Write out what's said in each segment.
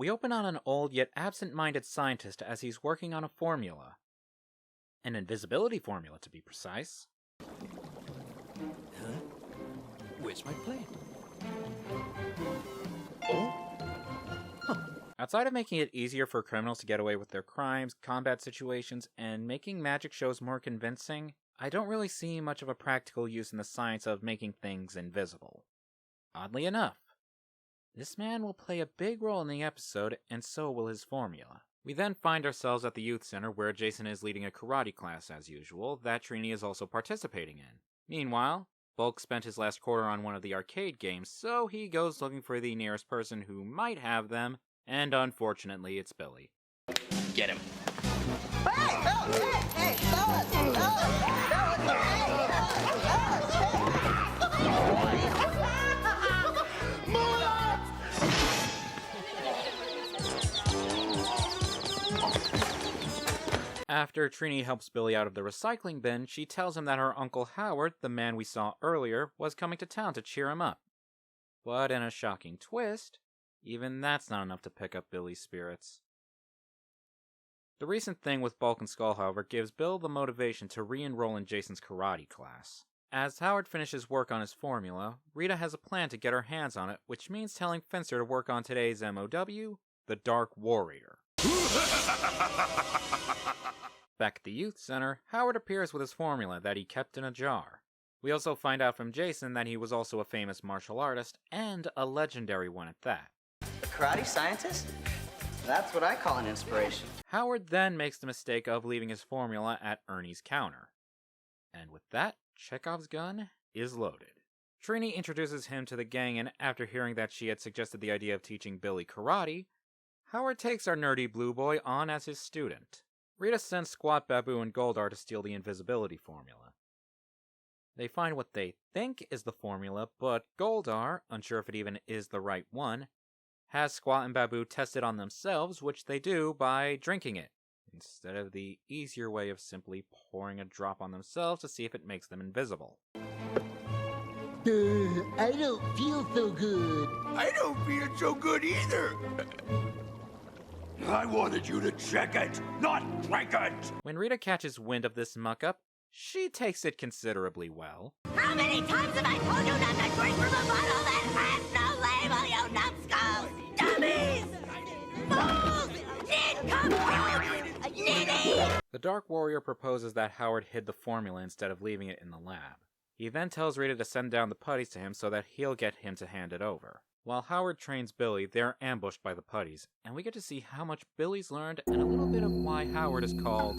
We open on an old yet absent-minded scientist as he's working on a formula. An invisibility formula, to be precise. Huh? Where's my plane? Oh? Huh. Outside of making it easier for criminals to get away with their crimes, combat situations, and making magic shows more convincing, I don't really see much of a practical use in the science of making things invisible. Oddly enough, this man will play a big role in the episode, and so will his formula. We then find ourselves at the youth center where Jason is leading a karate class as usual, that Trini is also participating in. Meanwhile, Bulk spent his last quarter on one of the arcade games, so he goes looking for the nearest person who might have them, and unfortunately it's Billy. Get him. After Trini helps Billy out of the recycling bin, she tells him that her Uncle Howard, the man we saw earlier, was coming to town to cheer him up. But in a shocking twist, even that's not enough to pick up Billy's spirits. The recent thing with Bulk and Skull, however, gives Bill the motivation to re-enroll in Jason's karate class. As Howard finishes work on his formula, Rita has a plan to get her hands on it, which means telling Finster to work on today's MOW, the Dark Warrior. Back at the youth center, Howard appears with his formula that he kept in a jar. We also find out from Jason that he was also a famous martial artist, and a legendary one at that. A karate scientist? That's what I call an inspiration. Howard then makes the mistake of leaving his formula at Ernie's counter. And with that, Chekhov's gun is loaded. Trini introduces him to the gang, and after hearing that she had suggested the idea of teaching Billy karate, Howard takes our nerdy blue boy on as his student. Rita sends Squat, Babu, and Goldar to steal the invisibility formula. They find what they think is the formula, but Goldar, unsure if it even is the right one, has Squat and Babu test it on themselves, which they do by drinking it, instead of the easier way of simply pouring a drop on themselves to see if it makes them invisible. I don't feel so good. I don't feel so good either. I wanted you to check it, not drink it! When Rita catches wind of this muck-up, she takes it considerably well. How many times have I told you not to drink from a bottle that has no label, you numbskulls? Dummies! Fools! Nincompoop! Ninny! The Dark Warrior proposes that Howard hid the formula instead of leaving it in the lab. He then tells Rita to send down the putties to him so that he'll get him to hand it over. While Howard trains Billy, they're ambushed by the putties, and we get to see how much Billy's learned and a little bit of why Howard is called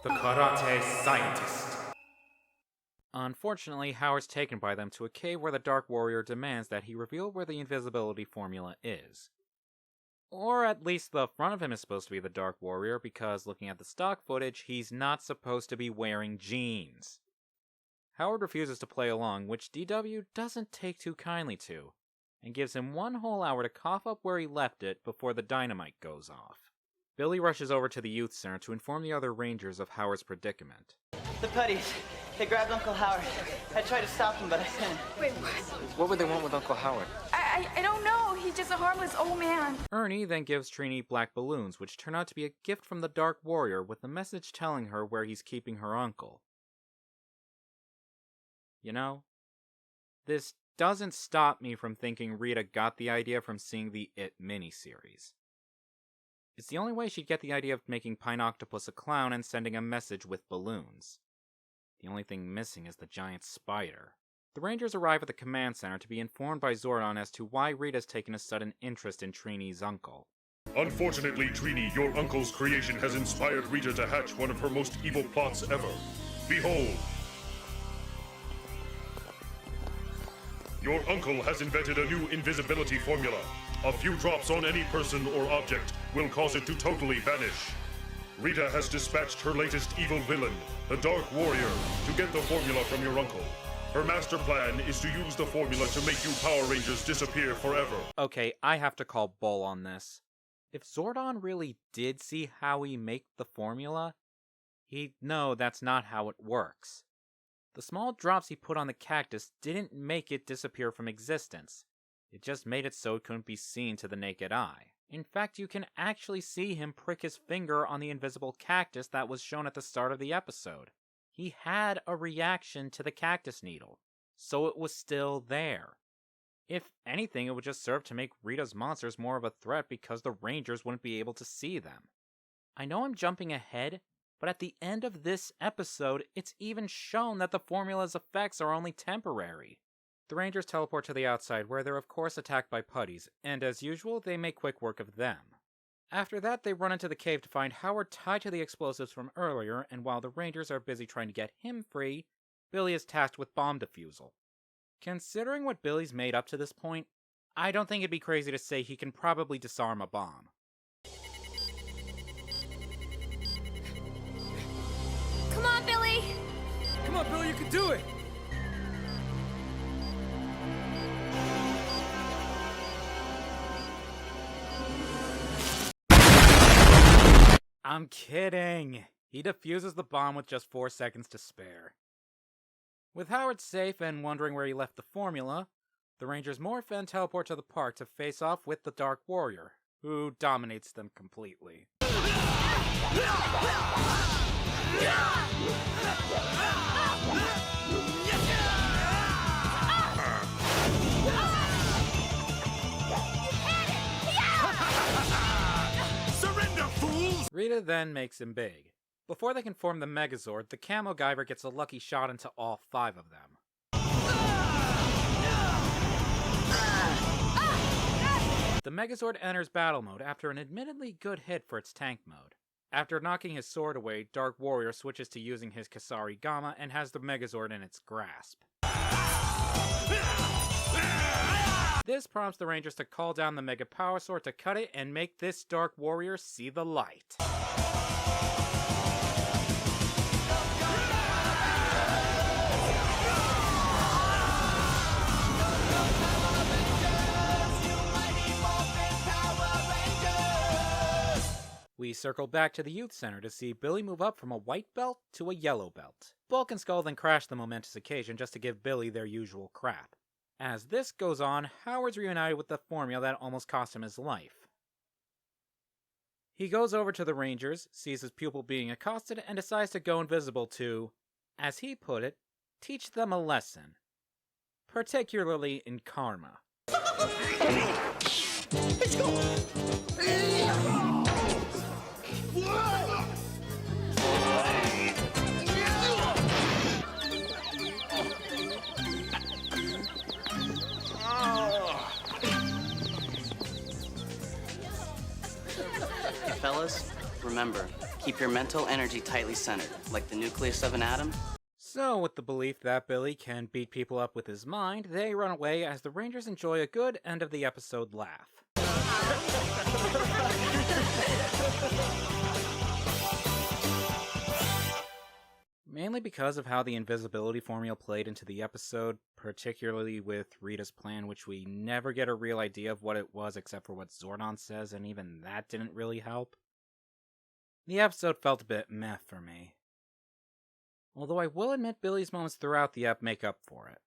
the Karate Scientist. Unfortunately, Howard's taken by them to a cave where the Dark Warrior demands that he reveal where the invisibility formula is. Or at least the front of him is supposed to be the Dark Warrior, because looking at the stock footage, he's not supposed to be wearing jeans. Howard refuses to play along, which DW doesn't take too kindly to, and gives him one whole hour to cough up where he left it before the dynamite goes off. Billy rushes over to the youth center to inform the other rangers of Howard's predicament. The putties. They grabbed Uncle Howard. I tried to stop them, but I couldn't. Wait, what? What would they want with Uncle Howard? I don't know. He's just a harmless old man. Ernie then gives Trini black balloons, which turn out to be a gift from the Dark Warrior with a message telling her where he's keeping her uncle. You know, this doesn't stop me from thinking Rita got the idea from seeing the It miniseries. It's the only way she'd get the idea of making Pine Octopus a clown and sending a message with balloons. The only thing missing is the giant spider. The Rangers arrive at the command center to be informed by Zordon as to why Rita's taken a sudden interest in Trini's uncle. Unfortunately, Trini, your uncle's creation has inspired Rita to hatch one of her most evil plots ever. Behold! Your uncle has invented a new invisibility formula. A few drops on any person or object will cause it to totally vanish. Rita has dispatched her latest evil villain, the Dark Warrior, to get the formula from your uncle. Her master plan is to use the formula to make you Power Rangers disappear forever. Okay, I have to call bull on this. If Zordon really did see Howie make the formula, he'd know that's not how it works. The small drops he put on the cactus didn't make it disappear from existence. It just made it so it couldn't be seen to the naked eye. In fact, you can actually see him prick his finger on the invisible cactus that was shown at the start of the episode. He had a reaction to the cactus needle, so it was still there. If anything, it would just serve to make Rita's monsters more of a threat because the Rangers wouldn't be able to see them. I know I'm jumping ahead, but at the end of this episode, it's even shown that the formula's effects are only temporary. The Rangers teleport to the outside, where they're of course attacked by putties, and as usual, they make quick work of them. After that, they run into the cave to find Howard tied to the explosives from earlier, and while the Rangers are busy trying to get him free, Billy is tasked with bomb defusal. Considering what Billy's made up to this point, I don't think it'd be crazy to say he can probably disarm a bomb. Come on, Billy! Come on, Billy, you can do it! I'm kidding! He defuses the bomb with just 4 seconds to spare. With Howard safe and wondering where he left the formula, the Rangers Morphin and teleport to the park to face off with the Dark Warrior, who dominates them completely. Surrender, fools! Rita then makes him big. Before they can form the Megazord, the Camo Guyver gets a lucky shot into all 5 of them. The Megazord enters battle mode after an admittedly good hit for its tank mode. After knocking his sword away, Dark Warrior switches to using his Kasari Gamma and has the Megazord in its grasp. This prompts the Rangers to call down the Mega Power Sword to cut it and make this Dark Warrior see the light. We circle back to the youth center to see Billy move up from a white belt to a yellow belt. Bulk and Skull then crash the momentous occasion just to give Billy their usual crap. As this goes on, Howard's reunited with the formula that almost cost him his life. He goes over to the Rangers, sees his pupil being accosted, and decides to go invisible to, as he put it, teach them a lesson. Particularly in karma. Let's go! Fellas, remember, keep your mental energy tightly centered, like the nucleus of an atom. So, with the belief that Billy can beat people up with his mind, they run away as the Rangers enjoy a good end of the episode laugh. Mainly because of how the invisibility formula played into the episode, particularly with Rita's plan, which we never get a real idea of what it was except for what Zordon says, and even that didn't really help. The episode felt a bit meh for me. Although I will admit Billy's moments throughout the ep make up for it.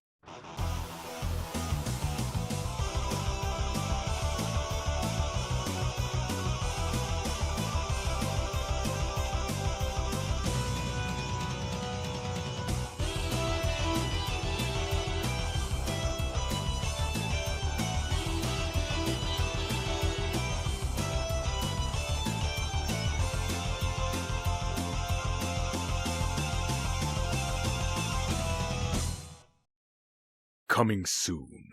Coming soon.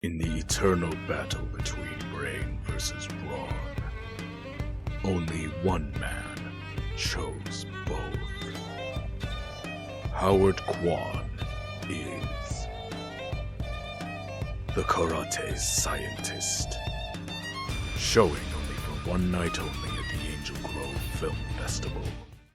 In the eternal battle between brain versus brawn, only one man chose both. Howard Kwan is the karate scientist. Showing only for one night only at the Angel Grove Film Festival.